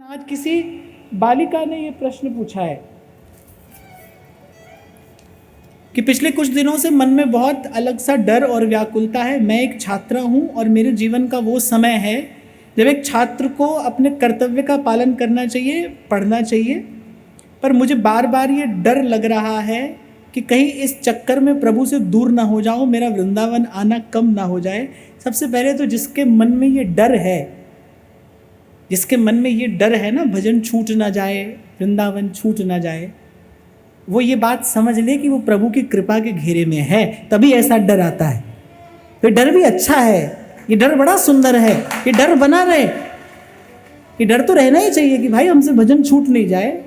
आज किसी बालिका ने ये प्रश्न पूछा है कि पिछले कुछ दिनों से मन में बहुत अलग सा डर और व्याकुलता है। मैं एक छात्रा हूँ और मेरे जीवन का वो समय है जब एक छात्र को अपने कर्तव्य का पालन करना चाहिए, पढ़ना चाहिए, पर मुझे बार बार ये डर लग रहा है कि कहीं इस चक्कर में प्रभु से दूर ना हो जाऊँ, मेरा वृंदावन आना कम ना हो जाए। सबसे पहले तो जिसके मन में ये डर है, जिसके मन में ये डर है ना, भजन छूट ना जाए, वृंदावन छूट ना जाए, वो ये बात समझ ले कि वो प्रभु की कृपा के घेरे में है, तभी ऐसा डर आता है। ये डर भी अच्छा है, ये डर बड़ा सुंदर है, ये डर बना रहे, ये डर तो रहना ही चाहिए कि भाई हमसे भजन छूट नहीं जाए,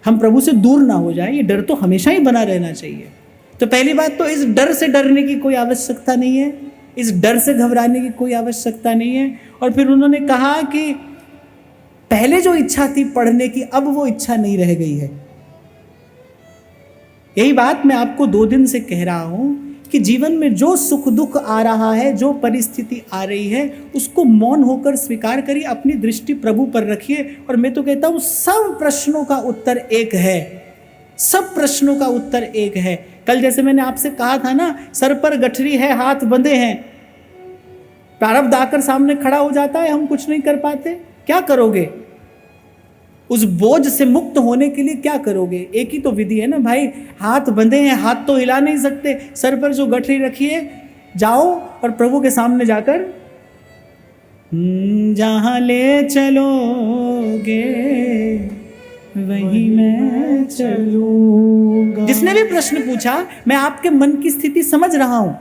हम प्रभु से दूर ना हो जाए, ये डर तो हमेशा ही बना रहना चाहिए। तो पहली बात तो इस डर से डरने की कोई आवश्यकता नहीं है, इस डर से घबराने की कोई आवश्यकता नहीं है। और फिर उन्होंने कहा कि पहले जो इच्छा थी पढ़ने की, अब वो इच्छा नहीं रह गई है। यही बात मैं आपको 2 दिन से कह रहा हूं कि जीवन में जो सुख दुख आ रहा है, जो परिस्थिति आ रही है, उसको मौन होकर स्वीकार करिए, अपनी दृष्टि प्रभु पर रखिए। और मैं तो कहता हूं सब प्रश्नों का उत्तर एक है, सब प्रश्नों का उत्तर एक है। कल जैसे मैंने आपसे कहा था ना, सर पर गठरी है, हाथ बंधे हैं, प्रारब्ध आकर सामने खड़ा हो जाता है, हम कुछ नहीं कर पाते, क्या करोगे? उस बोझ से मुक्त होने के लिए क्या करोगे? एक ही तो विधि है ना भाई, हाथ बंधे हैं, हाथ तो हिला नहीं सकते, सर पर जो गठरी रखी है, जाओ और प्रभु के सामने जाकर जहां ले चलोगे वहीं मैं चलूंगा। जिसने भी प्रश्न पूछा, मैं आपके मन की स्थिति समझ रहा हूं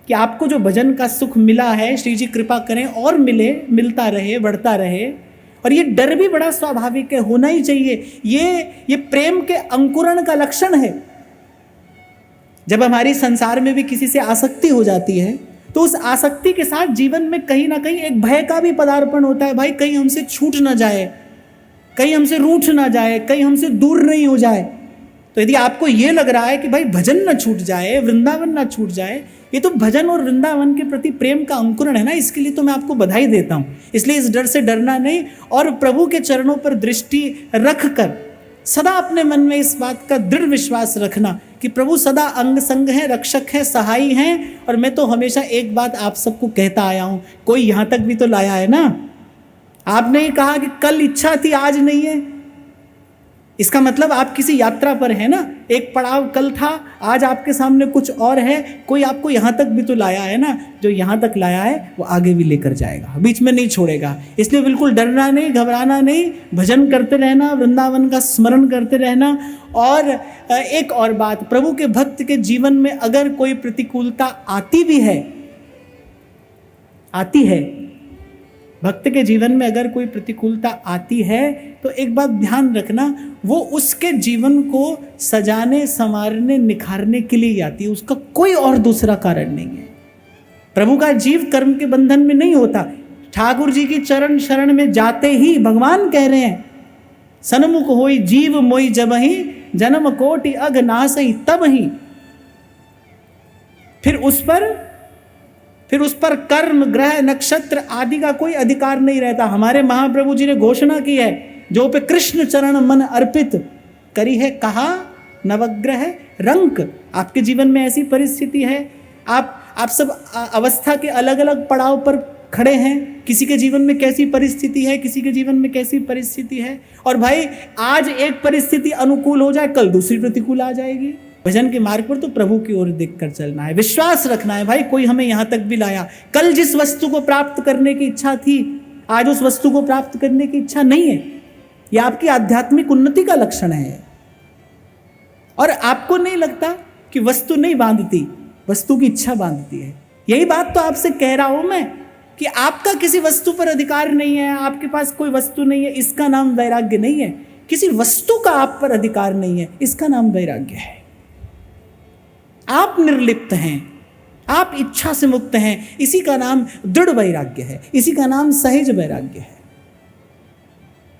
कि आपको जो भजन का सुख मिला है, श्री जी कृपा करें और मिले, मिलता रहे, बढ़ता रहे। और ये डर भी बड़ा स्वाभाविक है, होना ही चाहिए। ये प्रेम के अंकुरण का लक्षण है। जब हमारी संसार में भी किसी से आसक्ति हो जाती है, तो उस आसक्ति के साथ जीवन में कहीं ना कहीं एक भय का भी पदार्पण होता है। भाई कहीं हमसे छूट ना जाए, कहीं हमसे रूठ ना जाए, कहीं हमसे दूर नहीं हो जाए। तो यदि आपको ये लग रहा है कि भाई भजन ना छूट जाए, वृंदावन ना छूट जाए, ये तो भजन और वृंदावन के प्रति प्रेम का अंकुरण है ना, इसके लिए तो मैं आपको बधाई देता हूँ। इसलिए इस डर से डरना नहीं, और प्रभु के चरणों पर दृष्टि रख कर सदा अपने मन में इस बात का दृढ़ विश्वास रखना कि प्रभु सदा अंग संग हैं, रक्षक हैं, सहाई हैं। और मैं तो हमेशा एक बात आप सबको कहता आया हूँ, कोई यहाँ तक भी तो लाया है ना। आपने ही कहा कि कल इच्छा थी आज नहीं है, इसका मतलब आप किसी यात्रा पर है ना, एक पड़ाव कल था, आज आपके सामने कुछ और है। कोई आपको यहाँ तक भी तो लाया है ना, जो यहाँ तक लाया है वो आगे भी लेकर जाएगा, बीच में नहीं छोड़ेगा। इसलिए बिल्कुल डरना नहीं, घबराना नहीं, भजन करते रहना, वृंदावन का स्मरण करते रहना। और एक और बात, प्रभु के भक्त के जीवन में अगर कोई प्रतिकूलता आती भी है, आती है, भक्त के जीवन में अगर कोई प्रतिकूलता आती है, तो एक बात ध्यान रखना, वो उसके जीवन को सजाने, संवारने, निखारने के लिए आती है, उसका कोई और दूसरा कारण नहीं है। प्रभु का जीव कर्म के बंधन में नहीं होता। ठाकुर जी की चरण शरण में जाते ही भगवान कह रहे हैं, सन्मुख होई जीव मोई जबहि, जन्म कोटि अघ नासहि तबहि। फिर उस पर कर्म, ग्रह, नक्षत्र आदि का कोई अधिकार नहीं रहता। हमारे महाप्रभु जी ने घोषणा की है, जो पे कृष्ण चरण मन अर्पित करी है, कहा नवग्रह रंक। आपके जीवन में ऐसी परिस्थिति है, आप सब अवस्था के अलग अलग पड़ाव पर खड़े हैं। किसी के जीवन में कैसी परिस्थिति है, किसी के जीवन में कैसी परिस्थिति है। और भाई आज एक परिस्थिति अनुकूल हो जाए, कल दूसरी प्रतिकूल आ जाएगी। भजन के मार्ग पर तो प्रभु की ओर देखकर चलना है, विश्वास रखना है। भाई कोई हमें यहां तक भी लाया, कल जिस वस्तु को प्राप्त करने की इच्छा थी, आज उस वस्तु को प्राप्त करने की इच्छा नहीं है। यह आपकी आध्यात्मिक उन्नति का लक्षण है। और आपको नहीं लगता कि वस्तु नहीं बांधती, वस्तु की इच्छा बांधती है। यही बात तो आपसे कह रहा हूं मैं कि आपका किसी वस्तु पर अधिकार नहीं है, आपके पास कोई वस्तु नहीं है, इसका नाम वैराग्य नहीं है। किसी वस्तु का आप पर अधिकार नहीं है, इसका नाम वैराग्य है। आप निर्लिप्त हैं, आप इच्छा से मुक्त हैं, इसी का नाम दृढ़ वैराग्य है, इसी का नाम सहज वैराग्य है।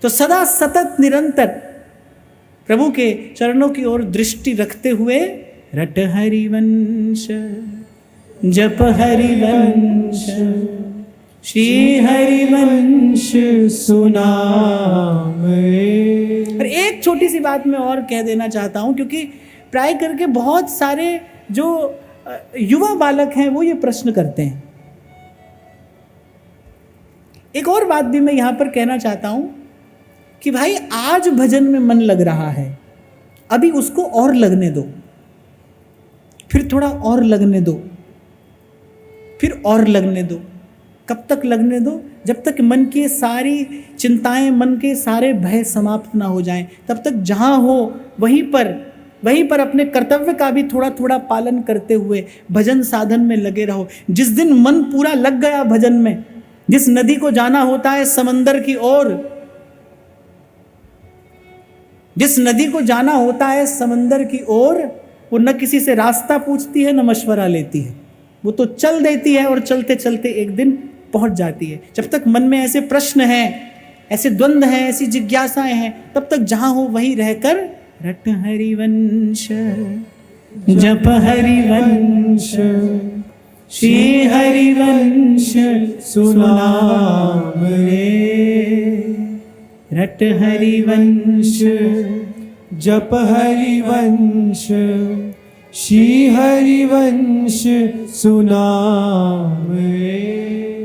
तो सदा सतत निरंतर प्रभु के चरणों की ओर दृष्टि रखते हुए रट हरिवंश, जप हरिवंश, श्री हरिवंश सुनाम रे। और एक छोटी सी बात मैं और कह देना चाहता हूं, क्योंकि प्राय करके बहुत सारे जो युवा बालक हैं वो ये प्रश्न करते हैं। एक और बात भी मैं यहां पर कहना चाहता हूं कि भाई आज भजन में मन लग रहा है, अभी उसको और लगने दो, फिर थोड़ा और लगने दो, फिर और लगने दो। कब तक लगने दो? जब तक मन की सारी चिंताएं, मन के सारे भय समाप्त ना हो जाएं। तब तक जहां हो वहीं पर अपने कर्तव्य का भी थोड़ा थोड़ा पालन करते हुए भजन साधन में लगे रहो। जिस दिन मन पूरा लग गया भजन में, जिस नदी को जाना होता है समंदर की ओर, जिस नदी को जाना होता है समंदर की ओर, वो न किसी से रास्ता पूछती है न मशवरा लेती है, वो तो चल देती है और चलते चलते एक दिन पहुंच जाती है। जब तक मन में ऐसे प्रश्न हैं, ऐसे द्वंद्व हैं, ऐसी जिज्ञासाएं हैं, तब तक जहां हो वहीं रहकर रट हरिवंश जप हरिवंश श्री हरिवंश सुनाम रे। रट हरिवंश जप हरिवंश श्री हरिवंश सुनाम रे।